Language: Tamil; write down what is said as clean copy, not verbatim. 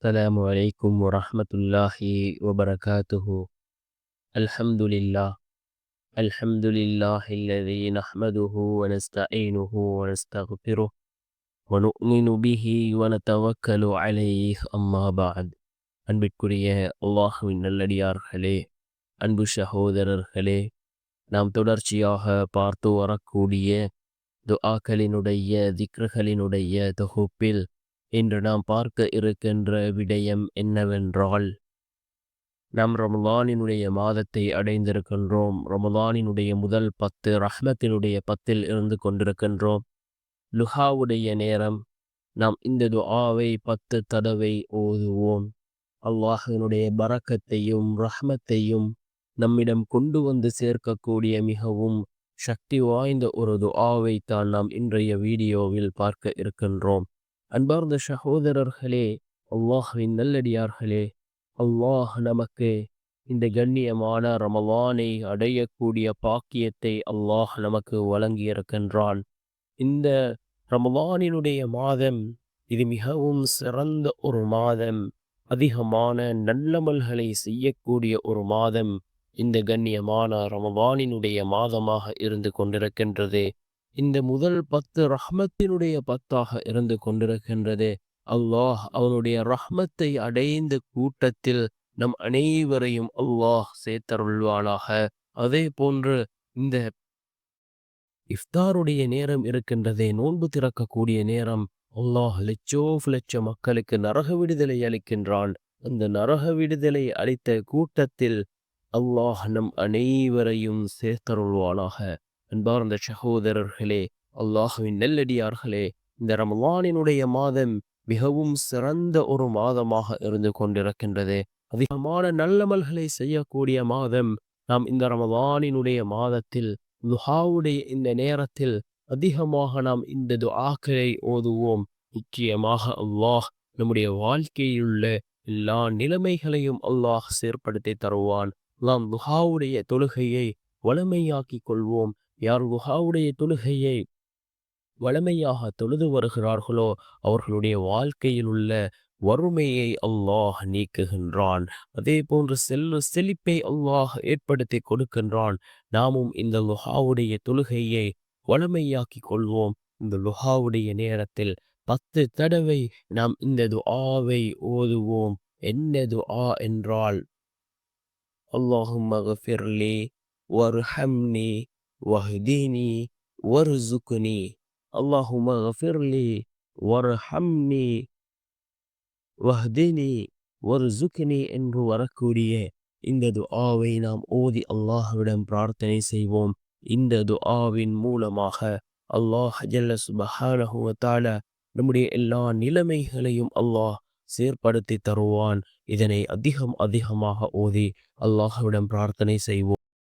السلام عليكم ورحمة الله وبركاته. الحمد لله. الحمد لله الذي نحمده ونستعينه ونستغفره ونؤمن به ونتوكل عليه. أما بعد. அன்பிற்குரிய அல்லாஹ்வின் நல்லடியார்களே, அன்பு சகோதரர்களே, நாம் தொடர்ச்சியாக பார்த்து வரக்கூடிய துஆக்களினுடைய திக்ருகளினுடைய தொகுப்பில் இன்று நாம் பார்க்க இருக்கின்ற விடயம் என்னவென்றால், நாம் ரமலானினுடைய மாதத்தை அடைந்திருக்கின்றோம். ரமலானினுடைய முதல் 10 ரஹ்மத்தினுடைய 10ல் இருந்து கொண்டிருக்கின்றோம். லுஹாவுடைய நேரம். நாம் இந்த துஆவை 10 தடவை ஓதுவோம். அல்லாஹ்வினுடைய பரக்கத்தையும் ரஹ்மத்தையும் நம்மிடம் கொண்டு வந்து சேர்க்கக்கூடிய மிகவும் சக்தி வாய்ந்த ஒரு துஆவை தான் நாம் இன்றைய வீடியோவில் பார்க்க இருக்கின்றோம். அன்பார்ந்த சகோதரர்களே, அல்லாஹ்வின் நல்லடியார்களே, அல்லாஹ் நமக்கு இந்த கண்ணியமான ரமலானை அடையக்கூடிய பாக்கியத்தை அல்லாஹ் நமக்கு வழங்கியிருக்கின்றான். இந்த ரமலானினுடைய மாதம் இது மிகவும் சிறந்த ஒரு மாதம். அதிகமான நல்லமல்களை செய்யக்கூடிய ஒரு மாதம் இந்த கண்ணியமான ரமலானினுடைய மாதமாக இருந்து கொண்டிருக்கின்றது. இந்த முதல் 10 ரஹ்மத்தினுடைய 10ஆக இருந்து கொண்டிருக்கின்றது. அல்லாஹ் அவனுடைய ரஹ்மத்தை அடைந்த கூட்டத்தில் நம் அனைவரையும் அல்லாஹ் சேர்த்தருள்வானாக. அதே போன்று இந்த இஃப்தாருடைய நேரம் இருக்கின்றதே, நோன்பு திறக்கக்கூடிய நேரம், அல்லாஹ் லட்ச மக்களுக்கு நரக விடுதலை அளிக்கின்றான். அந்த நரக விடுதலை அளித்த கூட்டத்தில் அல்லாஹ் நம் அனைவரையும் சேர்த்தருள்வானாக. அன்பார்ந்த சகோதரர்களே, அல்லாஹ்வின் நல்லடியார்களே, இந்த ரமலானினுடைய மாதம் மிகவும் சிறந்த ஒரு மாதமாக இருந்து கொண்டிருக்கின்றது. அதிகமான நல்லமல்களை செய்யக்கூடிய மாதம். நாம் இந்த ரமலானினுடைய மாதத்தில் துஆவுடைய இந்த நேரத்தில் அதிகமாக நாம் இந்த துஆக்களை ஓதுவோம். நிச்சயமாக அல்லாஹ் நம்முடைய வாழ்க்கையிலுள்ள எல்லா நிலைமைகளையும் அல்லாஹ் செயற்படுத்தி தருவான். நாம் துஆவுடைய தொழுகையை வளமையாக்கிக் கொள்வோம். யார் துஆவுடைய தொழுகையை வளமையாக தொழுது வருகிறார்களோ அவர்களுடைய வாழ்க்கையில் உள்ள வறுமையை அல்லாஹ் நீக்குகின்றான். அதே போன்று செழிப்பை அல்லாஹ் ஏற்படுத்தி கொடுக்கின்றான். நாமும் இந்த லுஹாவுடைய தொழுகையை வளமையாக்கிக் கொள்வோம். இந்த லுஹாவுடைய நேரத்தில் 10 தடவை நாம் இந்த துஆவை ஓதுவோம். என்ன துஆ என்றால், அல்லாஹும்ம கஃபிர்லி வர்ஹம்னி வஹ்தினி வர்சுக்னி. அல்லாஹும்ம கஃபிர்லி வர்ஹம்னி வஹ்தினி வர்சுக்னி என்று வரக்கூடிய இந்த துஆவை நாம் ஓதி அல்லாஹ்விடம் பிரார்த்தனை செய்வோம். இந்த துஆவின் மூலமாக அல்லாஹ் ஜல்ல சுப்ஹானஹு வ தஆலா நம்முடைய எல்லா நிலைமைகளையும் அல்லாஹ் செயற்படுத்தி தருவான். இதனை அதிகமாக ஓதி அல்லாஹ்விடம் பிரார்த்தனை செய்வோம்.